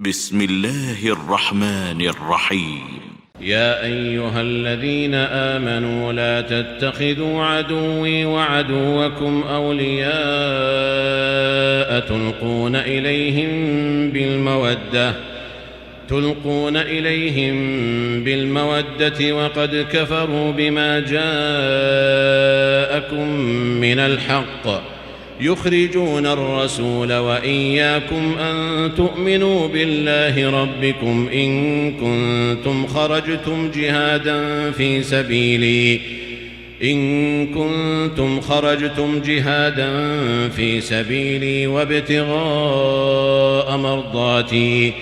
بسم الله الرحمن الرحيم. يا أيها الذين آمنوا لا تتخذوا عدوي وعدوكم أولياء تلقون إليهم بالمودة وقد كفروا بما جاءكم من الحق يخرجون الرسول وإياكم أن تؤمنوا بالله ربكم إن كنتم خرجتم جهادا في سبيلي وابتغاء مرضاتي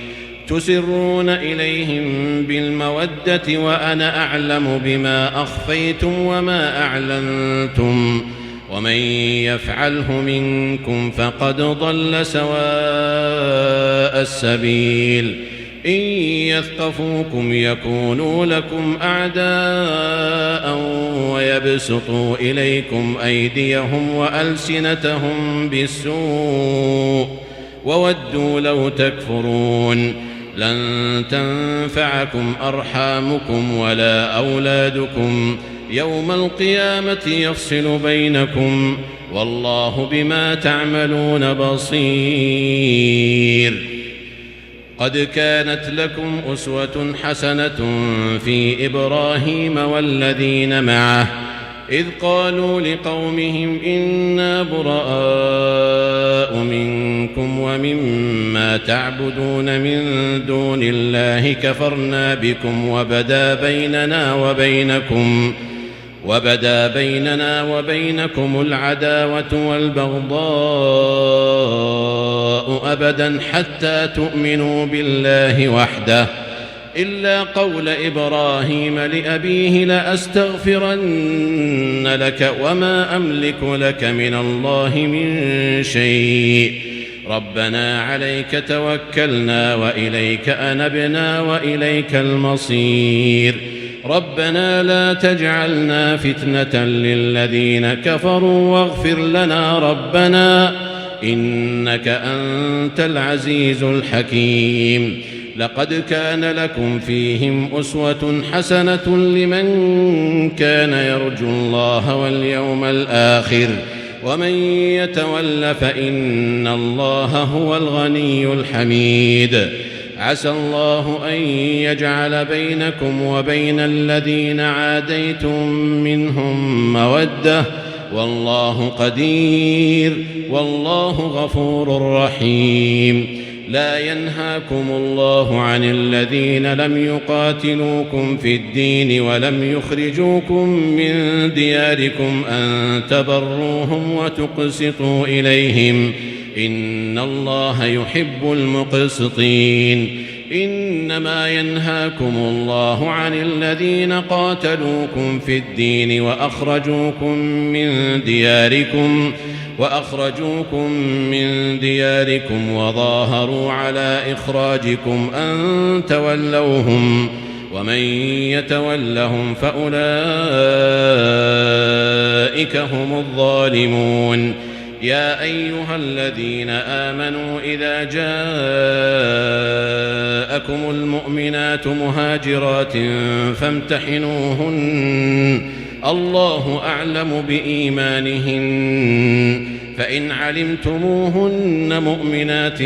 تسرون إليهم بالمودة وأنا أعلم بما أخفيتم وما أعلنتم ومن يفعله منكم فقد ضل سواء السبيل إن يثقفوكم يكونوا لكم أعداء ويبسطوا إليكم أيديهم وألسنتهم بالسوء وودوا لو تكفرون لن تنفعكم أرحامكم ولا أولادكم يوم القيامة يفصل بينكم والله بما تعملون بصير. قد كانت لكم أسوة حسنة في إبراهيم والذين معه إذ قالوا لقومهم إنا براء منكم ومما تعبدون من دون الله كفرنا بكم وبدا بيننا وبينكم العداوة والبغضاء أبدا حتى تؤمنوا بالله وحده إلا قول إبراهيم لأبيه لأستغفرن لك وما أملك لك من الله من شيء ربنا عليك توكلنا وإليك أنبنا وإليك المصير ربنا لا تجعلنا فتنة للذين كفروا واغفر لنا ربنا إنك أنت العزيز الحكيم. لقد كان لكم فيهم أسوة حسنة لمن كان يرجو الله واليوم الآخر ومن يتول فإن الله هو الغني الحميد. عسى الله أن يجعل بينكم وبين الذين عاديتم منهم مودة والله قدير والله غفور رحيم. لا ينهاكم الله عن الذين لم يقاتلوكم في الدين ولم يخرجوكم من دياركم أن تبروهم وتقسطوا إليهم إن الله يحب المقسطين. إنما ينهاكم الله عن الذين قاتلوكم في الدين وأخرجوكم من دياركم وظاهروا على إخراجكم أن تولوهم ومن يتولهم فأولئك هم الظالمون. يا أيها الذين آمنوا إذا جاءكم المؤمنات مهاجرات فامتحنوهن الله أعلم بإيمانهن فإن علمتموهن مؤمنات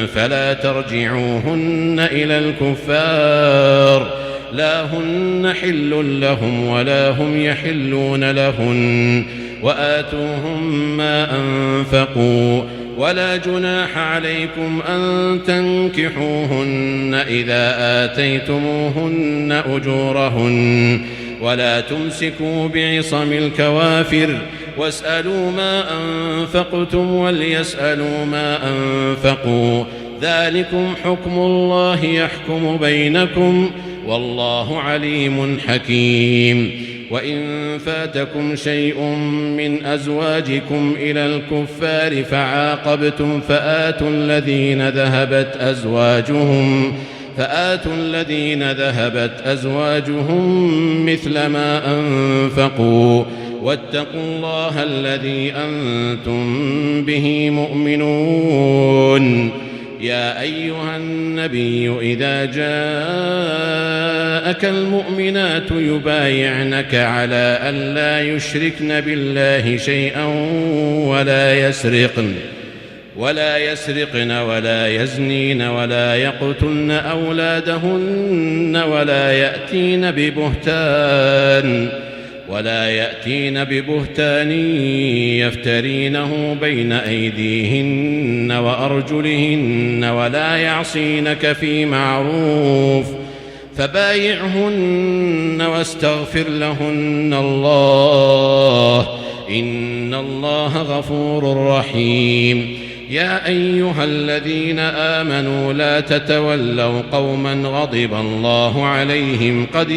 فلا ترجعوهن إلى الكفار لا هن حل لهم ولا هم يحلون لهن وآتوهم ما أنفقوا ولا جناح عليكم أن تنكحوهن إذا آتيتموهن أجورهن ولا تمسكوا بعصم الكوافر واسألوا ما أنفقتم وليسألوا ما أنفقوا ذلكم حكم الله يحكم بينكم والله عليم حكيم. وإن فاتكم شيء من أزواجكم إلى الكفار فعاقبتم فآتوا الذين ذهبت أزواجهم مثل ما أنفقوا واتقوا الله الذي أنتم به مؤمنون. يا أيها النبي إذا جاءك المؤمنات يبايعنك على أن لا يشركن بالله شيئا ولا يسرقن ولا يزنين ولا يقتلن أولادهن ولا يأتين ببهتان يفترينه بين أيديهن وأرجلهن ولا يعصينك في معروف فبايعهن واستغفر لهن الله إن الله غفور رحيم. يا أيها الذين آمنوا لا تتولوا قوما غضب الله عليهم قد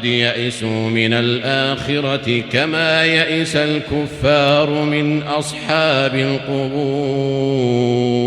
يئسوا من الآخرة كما يئس الكفار من أصحاب القبور.